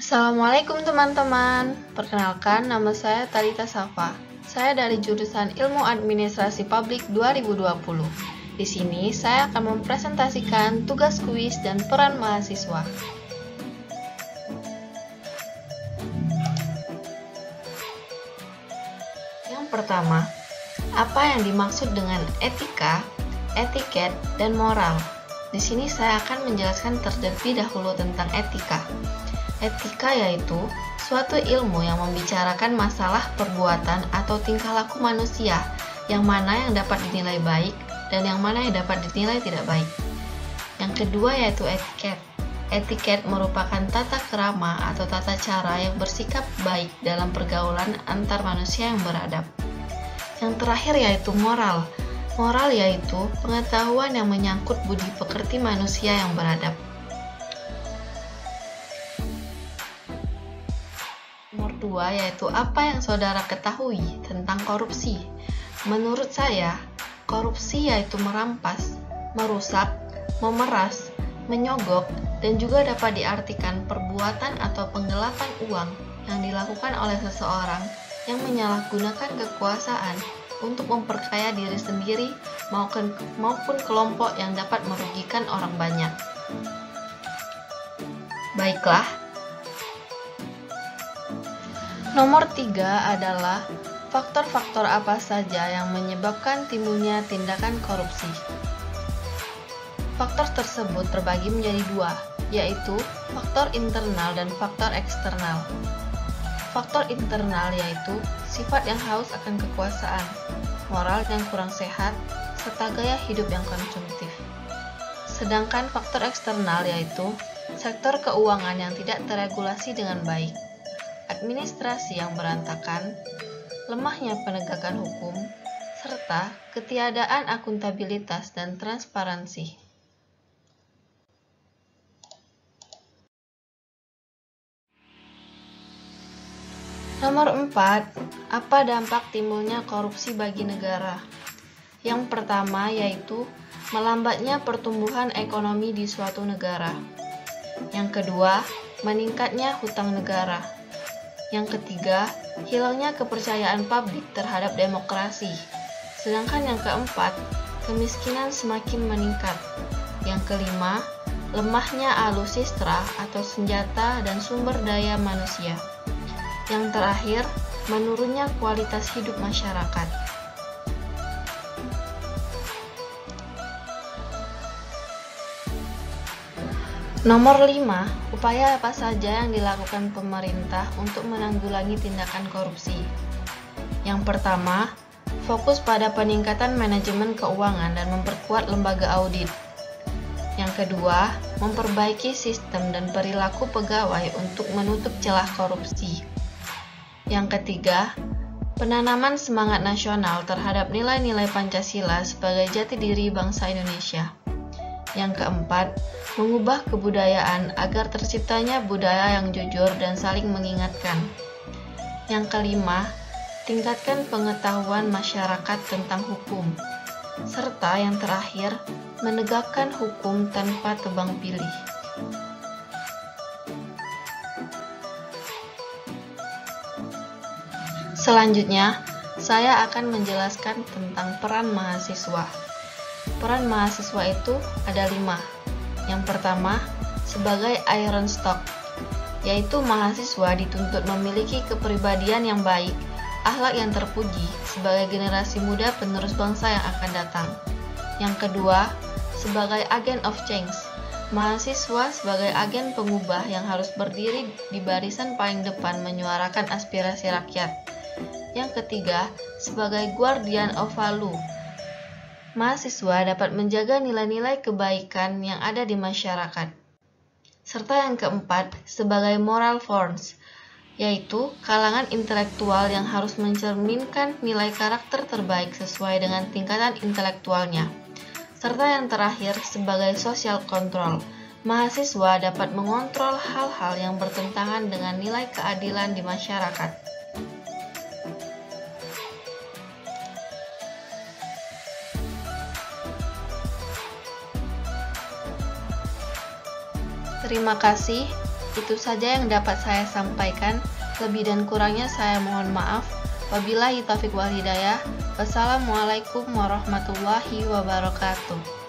Assalamualaikum teman-teman, perkenalkan nama saya Talita Safa. Saya dari jurusan Ilmu Administrasi Publik 2020. Di sini saya akan mempresentasikan tugas kuis dan peran mahasiswa. Yang pertama, apa yang dimaksud dengan etika, etiket, dan moral? Di sini saya akan menjelaskan terlebih dahulu tentang etika. Etika yaitu suatu ilmu yang membicarakan masalah perbuatan atau tingkah laku manusia, yang mana yang dapat dinilai baik dan yang mana yang dapat dinilai tidak baik. Yang kedua yaitu etiket. Etiket merupakan tata krama atau tata cara yang bersikap baik dalam pergaulan antar manusia yang beradab. Yang terakhir yaitu moral. Moral yaitu pengetahuan yang menyangkut budi pekerti manusia yang beradab. Nomor 2 yaitu apa yang saudara ketahui tentang korupsi. Menurut saya, korupsi yaitu merampas, merusak, memeras, menyogok, dan juga dapat diartikan perbuatan atau penggelapan uang yang dilakukan oleh seseorang yang menyalahgunakan kekuasaan untuk memperkaya diri sendiri maupun kelompok yang dapat merugikan orang banyak. Baiklah. Nomor 3 adalah faktor-faktor apa saja yang menyebabkan timbulnya tindakan korupsi. Faktor tersebut terbagi menjadi dua, yaitu faktor internal dan faktor eksternal. Faktor internal yaitu sifat yang haus akan kekuasaan, moral yang kurang sehat, serta gaya hidup yang konsumtif. Sedangkan faktor eksternal yaitu sektor keuangan yang tidak terregulasi dengan baik, administrasi yang berantakan, lemahnya penegakan hukum, serta ketiadaan akuntabilitas dan transparansi. Nomor 4, apa dampak timbulnya korupsi bagi negara? Yang pertama yaitu melambatnya pertumbuhan ekonomi di suatu negara. Yang kedua, meningkatnya hutang negara. Yang ketiga, hilangnya kepercayaan publik terhadap demokrasi. Sedangkan yang keempat, kemiskinan semakin meningkat. Yang kelima, lemahnya alutsista atau senjata dan sumber daya manusia. Yang terakhir, menurunnya kualitas hidup masyarakat. Nomor 5, upaya apa saja yang dilakukan pemerintah untuk menanggulangi tindakan korupsi? Yang pertama, fokus pada peningkatan manajemen keuangan dan memperkuat lembaga audit. Yang kedua, memperbaiki sistem dan perilaku pegawai untuk menutup celah korupsi. Yang ketiga, penanaman semangat nasional terhadap nilai-nilai Pancasila sebagai jati diri bangsa Indonesia. Yang keempat, mengubah kebudayaan agar terciptanya budaya yang jujur dan saling mengingatkan. Yang kelima, tingkatkan pengetahuan masyarakat tentang hukum. Serta yang terakhir, menegakkan hukum tanpa tebang pilih. Selanjutnya, saya akan menjelaskan tentang peran mahasiswa. Peran mahasiswa itu ada 5. Yang pertama, sebagai iron stock, yaitu mahasiswa dituntut memiliki kepribadian yang baik, akhlak yang terpuji sebagai generasi muda penerus bangsa yang akan datang. Yang kedua, sebagai agent of change, mahasiswa sebagai agen pengubah yang harus berdiri di barisan paling depan menyuarakan aspirasi rakyat. Yang ketiga, sebagai guardian of value, mahasiswa dapat menjaga nilai-nilai kebaikan yang ada di masyarakat. Serta yang keempat, sebagai moral force, yaitu kalangan intelektual yang harus mencerminkan nilai karakter terbaik sesuai dengan tingkatan intelektualnya. Serta yang terakhir, sebagai social control, mahasiswa dapat mengontrol hal-hal yang bertentangan dengan nilai keadilan di masyarakat. Terima kasih. Itu saja yang dapat saya sampaikan. Lebih dan kurangnya saya mohon maaf. Wabillahi taufiq wal hidayah. Wassalamualaikum warahmatullahi wabarakatuh.